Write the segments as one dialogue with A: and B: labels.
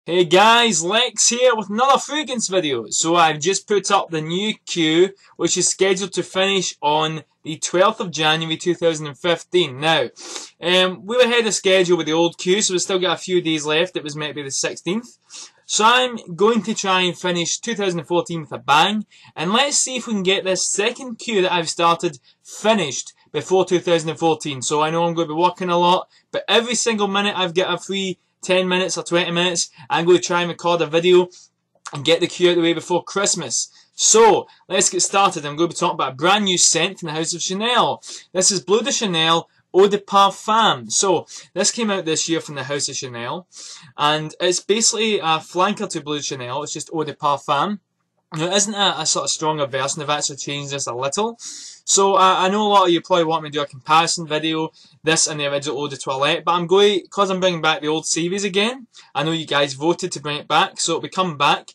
A: Hey guys, Lex here with another fragrance video. So I've just put up the new queue, which is scheduled to finish on the 12th of January 2015. Now, we were ahead of schedule with the old queue, so we've still got a few days left. It was meant to be the 16th. So I'm going to try and finish 2014 with a bang, and let's see if we can get this second queue that I've started finished before 2014. So I know I'm going to be working a lot, but every single minute I've got a free 10 minutes or 20 minutes, I'm going to try and record a video and get the queue out of the way before Christmas. So, let's get started. I'm going to be talking about a brand new scent from the House of Chanel. This is Bleu De Chanel Eau de Parfum. So, this came out this year from the House of Chanel, and it's basically a flanker to Bleu De Chanel. It's just Eau de Parfum. Now, it isn't a sort of stronger version. They've actually changed this a little. So, I know a lot of you probably want me to do a comparison video, this and the original Eau de Toilette, but I'm going, because I'm bringing back the old series again, I know you guys voted to bring it back, so it'll be coming back,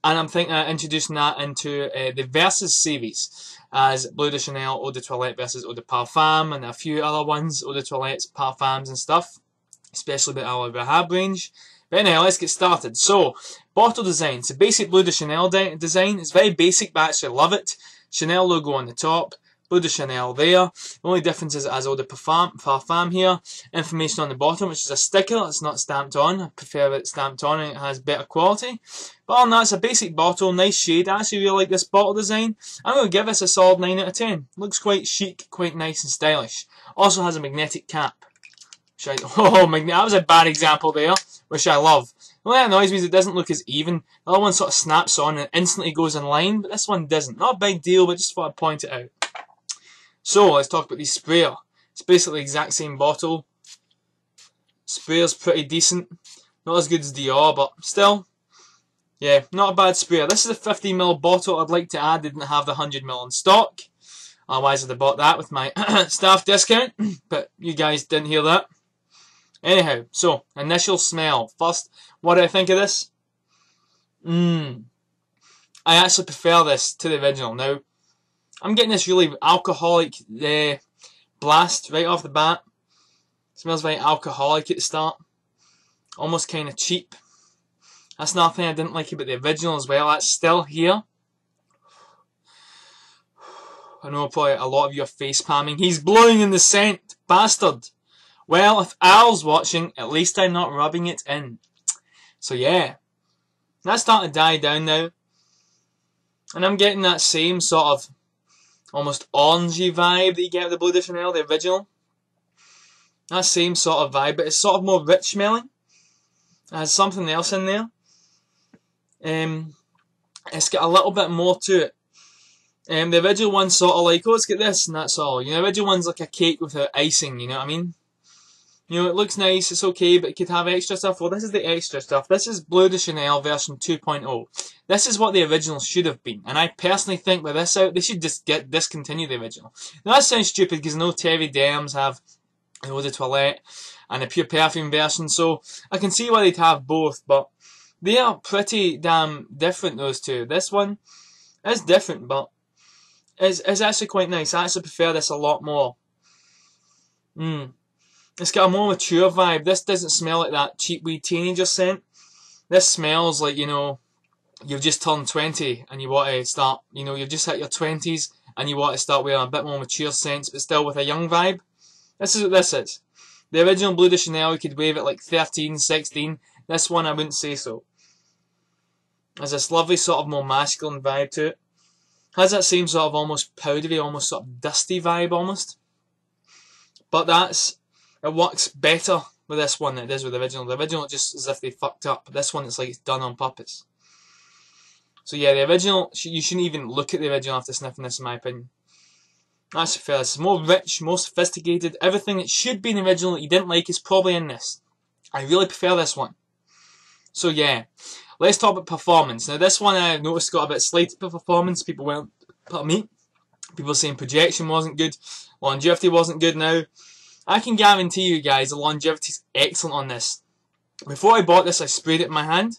A: and I'm thinking of introducing that into the Versus series, as Bleu de Chanel Eau de Toilette versus Eau de Parfum, and a few other ones, Eau de Toilettes, Parfums and stuff, especially the Aloe Rehab range. But anyhow, let's get started. So, bottle design. It's a basic Bleu de Chanel design. It's very basic, but I actually love it. Chanel logo on the top. Bleu de Chanel there. The only difference is it has Eau de Parfum here. Information on the bottom, which is a sticker. It's not stamped on. I prefer it stamped on and it has better quality. But other than that, it's a basic bottle. Nice shade. I actually really like this bottle design. I'm going to give this a solid 9 out of 10. Looks quite chic, quite nice and stylish. Also has a magnetic cap. That was a bad example there, which I love. The only thing that annoys me is it doesn't look as even. The other one sort of snaps on and instantly goes in line, but this one doesn't. Not a big deal, but just thought I'd point it out. So, let's talk about the sprayer. It's basically the exact same bottle. Sprayer's pretty decent. Not as good as Dior, but still. Yeah, not a bad sprayer. This is a 50ml bottle. I'd like to add they didn't have the 100ml in stock. Otherwise I'd have bought that with my staff discount. But you guys didn't hear that. Anyhow, so, initial smell. First, what do I think of this? I actually prefer this to the original. Now, I'm getting this really alcoholic blast right off the bat. It smells very alcoholic at the start. Almost kind of cheap. That's another thing I didn't like about the original as well. That's still here. I know probably a lot of you are face palming. He's blowing in the scent. Bastard. Well, if Al's watching, at least I'm not rubbing it in. So yeah. That's starting to die down now. And I'm getting that same sort of almost orangey vibe that you get with the Bleu de Chanel, the original. That same sort of vibe, but it's sort of more rich smelling. It has something else in there. It's got a little bit more to it. The original one's sort of like, oh, let's get this, and that's all. You know, the original one's like a cake without icing, you know what I mean? You know, it looks nice, it's okay, but it could have extra stuff. Well, this is the extra stuff. This is Bleu de Chanel version 2.0. This is what the original should have been. And I personally think with this out, they should just discontinue the original. Now, that sounds stupid because I know Terry Derms have the Eau de Toilette and the pure perfume version, so I can see why they'd have both, but they are pretty damn different, those two. This one is different, but it's actually quite nice. I actually prefer this a lot more. It's got a more mature vibe. This doesn't smell like that cheap wee teenager scent. This smells like, you know, you've just turned 20 and you want to start, you know, you've just hit your 20s and you want to start wearing a bit more mature scents but still with a young vibe. This is what this is. The original Bleu de Chanel, you could wave it like 13, 16. This one, I wouldn't say so. There's this lovely sort of more masculine vibe to it. Has that same sort of almost powdery, almost sort of dusty vibe almost. But it works better with this one than it does with the original. The original just as if they fucked up. This one it's like it's done on purpose. So yeah, the original, you shouldn't even look at the original after sniffing this in my opinion. That's fair. It's more rich, more sophisticated. Everything that should be in the original that you didn't like is probably in this. I really prefer this one. So yeah, let's talk about performance. Now this one I noticed got a bit slated for performance. People weren't, pardon me, people were saying projection wasn't good, longevity wasn't good. Now, I can guarantee you guys the longevity is excellent on this. Before I bought this, I sprayed it in my hand.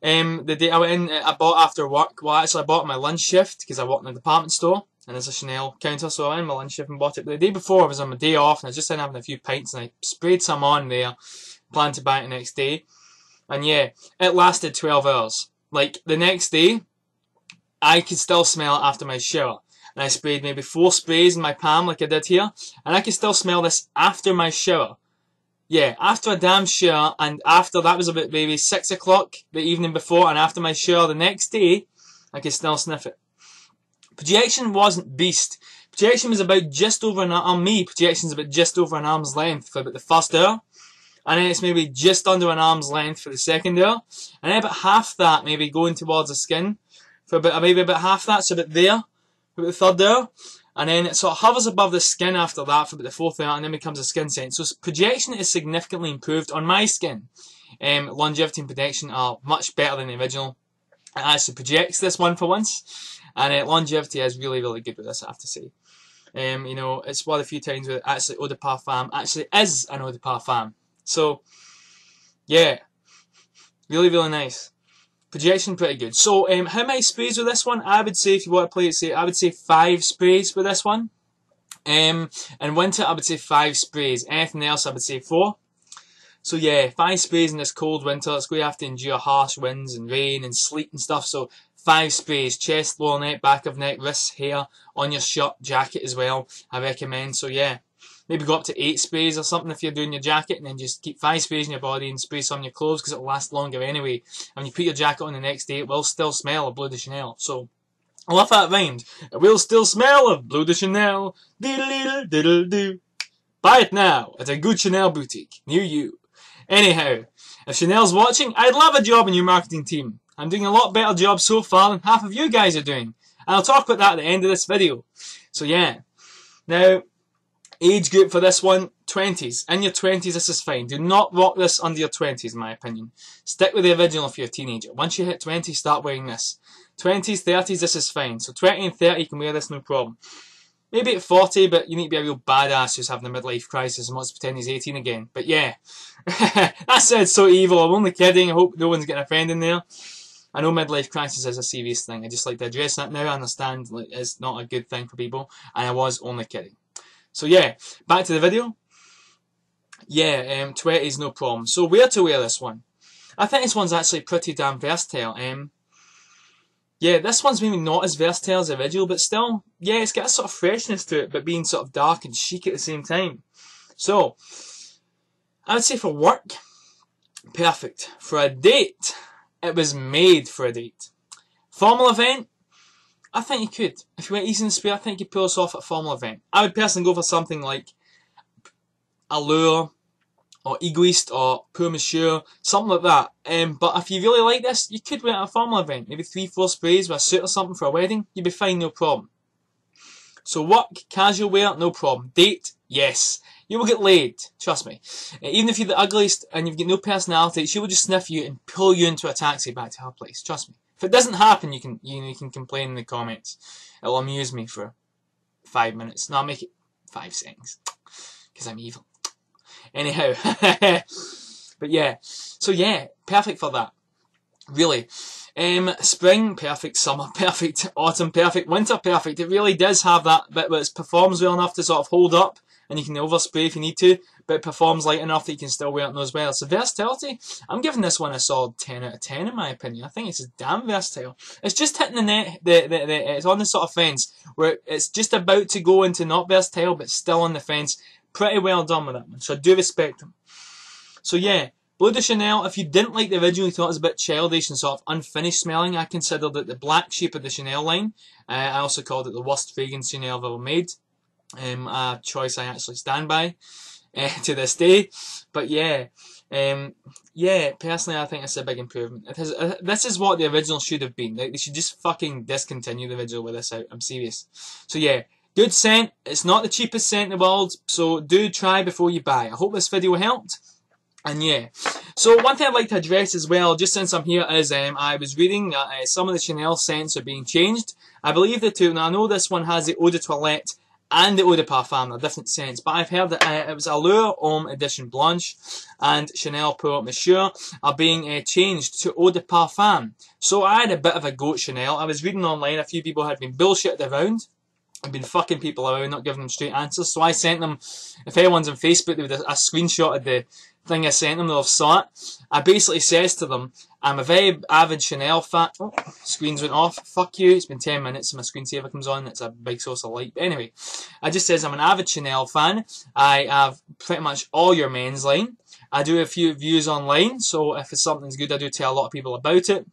A: The day I went in, I bought after work. Well, actually, I bought my lunch shift because I worked in a department store and there's a Chanel counter, so I went in my lunch shift and bought it. But the day before, I was on my day off and I was just in having a few pints and I sprayed some on there, planned to buy it the next day. And yeah, it lasted 12 hours. Like, the next day, I could still smell it after my shower. And I sprayed maybe 4 sprays in my palm like I did here. And I could still smell this after my shower. Yeah, after a damn shower, and after, that was about maybe 6 o'clock the evening before, and after my shower the next day, I could still sniff it. Projection wasn't beast. Projection was about just over an arm, projection's about just over an arm's length for about the first hour. And then it's maybe just under an arm's length for the second hour. And then about half that, maybe going towards the skin, for about, maybe about half that, so about there, for about the third hour. And then it sort of hovers above the skin after that for about the fourth hour, and then becomes a skin scent. So projection is significantly improved on my skin. Longevity and protection are much better than the original. It actually projects this one for once. And longevity is really, really good with this, I have to say. You know, it's one of the few times where actually Eau de Parfum actually is an Eau de Parfum. So, yeah. Really, really nice. Projection pretty good. So, how many sprays with this one? I would say, if you want to play it safe, I would say 5 sprays with this one. In winter, I would say 5 sprays. Anything else, I would say 4. So yeah, 5 sprays in this cold winter. It's going to have to endure harsh winds and rain and sleet and stuff. So 5 sprays, chest, lower neck, back of neck, wrists, hair, on your shirt, jacket as well, I recommend. So yeah, maybe go up to 8 sprays or something if you're doing your jacket, and then just keep 5 sprays in your body and spray some on your clothes because it'll last longer anyway. And when you put your jacket on the next day, it will still smell of Bleu De Chanel. So I love that rhymed. It will still smell of Bleu De Chanel. Diddle diddle do. Buy it now at a good Chanel boutique near you. Anyhow, if Chanel's watching, I'd love a job in your marketing team. I'm doing a lot better job so far than half of you guys are doing. And I'll talk about that at the end of this video. So yeah. Now, age group for this one, 20s. In your 20s, this is fine. Do not rock this under your 20s, in my opinion. Stick with the original if you're a teenager. Once you hit 20, start wearing this. 20s, 30s, this is fine. So 20 and 30, you can wear this, no problem. Maybe at 40, but you need to be a real badass who's having a midlife crisis and wants to pretend he's 18 again. But yeah, that sounds so evil. I'm only kidding. I hope no one's getting offended there. I know midlife crisis is a serious thing. I just like to address that now. I understand it's not a good thing for people, and I was only kidding. So yeah, back to the video. Yeah, 20s, no problem. So where to wear this one? I think this one's actually pretty damn versatile. Yeah, this one's maybe not as versatile as the original, but still, yeah, it's got a sort of freshness to it, but being sort of dark and chic at the same time. So, I would say for work, perfect. For a date, it was made for a date. Formal event, I think you could. If you went easy and spare, I think you could pull this off at a formal event. I would personally go for something like Allure, or Egoist, or Pour Monsieur, something like that. But if you really like this, you could wear it at a formal event. Maybe 3-4 sprays with a suit or something for a wedding. You'd be fine, no problem. So work, casual wear, no problem. Date, yes. You will get laid, trust me. Even if you're the ugliest and you've got no personality, she will just sniff you and pull you into a taxi back to her place, trust me. If it doesn't happen, you can complain in the comments. It'll amuse me for 5 minutes. No, I'll make it 5 seconds. Because I'm evil. Anyhow, but yeah, so yeah, perfect for that, really. Spring, perfect. Summer, perfect. Autumn, perfect. Winter, perfect. It really does have that bit where it performs well enough to sort of hold up, and you can overspray if you need to, but it performs light enough that you can still wear it as well. So versatility, I'm giving this one a solid 10 out of 10 in my opinion. I think it's damn versatile. It's just hitting the net, it's on the sort of fence, where it's just about to go into not versatile, but still on the fence. Pretty well done with that one, so I do respect him. So yeah, Bleu De Chanel, if you didn't like the original, you thought it was a bit childish and sort of unfinished smelling, I considered it the black sheep of the Chanel line. I also called it the worst fragrance Chanel I've ever made. A choice I actually stand by to this day. But yeah, yeah, personally I think it's a big improvement. This is what the original should have been. Like, they should just fucking discontinue the original with this out. I'm serious. So yeah. Good scent. It's not the cheapest scent in the world, so do try before you buy. I hope this video helped. And yeah. So one thing I'd like to address as well, just since I'm here, is I was reading that some of the Chanel scents are being changed. I believe the two. Now I know this one has the Eau de Toilette and the Eau de Parfum. They're different scents. But I've heard that it was Allure Homme Edition Blanche and Chanel Pour Monsieur are being changed to Eau de Parfum. So I had a bit of a go at Chanel. I was reading online, a few people had been bullshitted around. I've been fucking people around, not giving them straight answers. So I sent them, if anyone's on Facebook, they would have a screenshot of the thing I sent them, they'll have saw it. I basically says to them, I'm a very avid Chanel fan. Oh, screens went off. Fuck you. It's been 10 minutes and my screensaver comes on. It's a big source of light. But anyway, I just says I'm an avid Chanel fan. I have pretty much all your men's line. I do a few reviews online, so if it's something's good, I do tell a lot of people about it.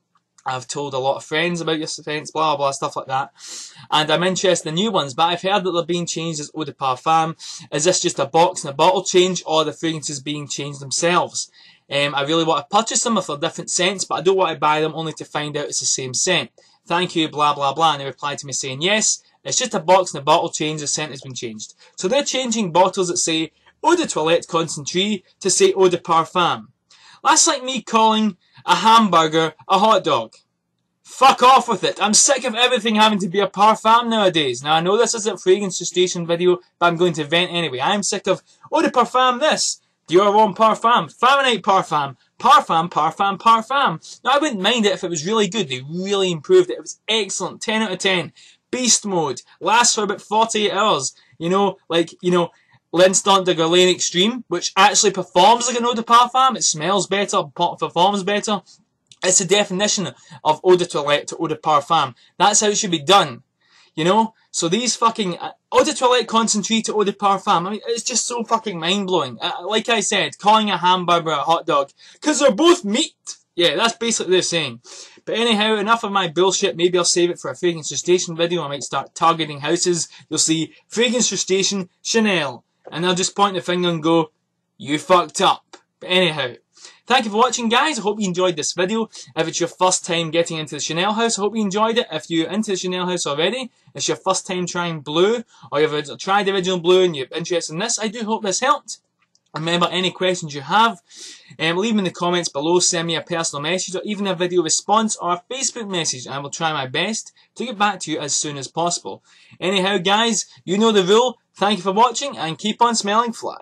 A: I've told a lot of friends about your scents, blah, blah, stuff like that. And I'm interested in new ones, but I've heard that they're being changed as Eau de Parfum. Is this just a box and a bottle change, or are the fragrances being changed themselves? I really want to purchase them if they're different scents, but I don't want to buy them only to find out it's the same scent. Thank you, blah, blah, blah. And they replied to me saying, yes, it's just a box and a bottle change, the scent has been changed. So they're changing bottles that say Eau de Toilette Concentré to say Eau de Parfum. That's like me calling a hamburger a hot dog. Fuck off with it. I'm sick of everything having to be a parfum nowadays. Now I know this isn't a fragrance station video, but I'm going to vent anyway. I'm sick of Eau de Parfum this, Dior Homme Parfum, Fahrenheit Parfum, Parfum, Parfum, Parfum. Now I wouldn't mind it if it was really good. They really improved it. It was excellent. 10 out of 10. Beast mode. Lasts for about 48 hours. You know, like, you know, L'Instant de Guerlain Extreme, which actually performs like an Eau de Parfum. It smells better, performs better. It's the definition of Eau de Toilette to Eau de Parfum. That's how it should be done. You know? So these fucking Eau de Toilette Concentré to Eau de Parfum, I mean, it's just so fucking mind-blowing. Like I said, calling a hamburger a hot dog, because they're both meat. Yeah, that's basically what they're saying. But anyhow, enough of my bullshit. Maybe I'll save it for a Fragrance Station video. I might start targeting houses. You'll see Fragrance Station, Chanel. And they'll just point the finger and go, you fucked up. But anyhow, thank you for watching, guys. I hope you enjoyed this video. If it's your first time getting into the Chanel house, I hope you enjoyed it. If you're into the Chanel house already, it's your first time trying Bleu, or you've tried the original Bleu and you're interested in this, I do hope this helped. Remember, any questions you have, leave them in the comments below, send me a personal message, or even a video response, or a Facebook message, and I will try my best to get back to you as soon as possible. Anyhow, guys, you know the rule. Thank you for watching, and keep on smelling fly.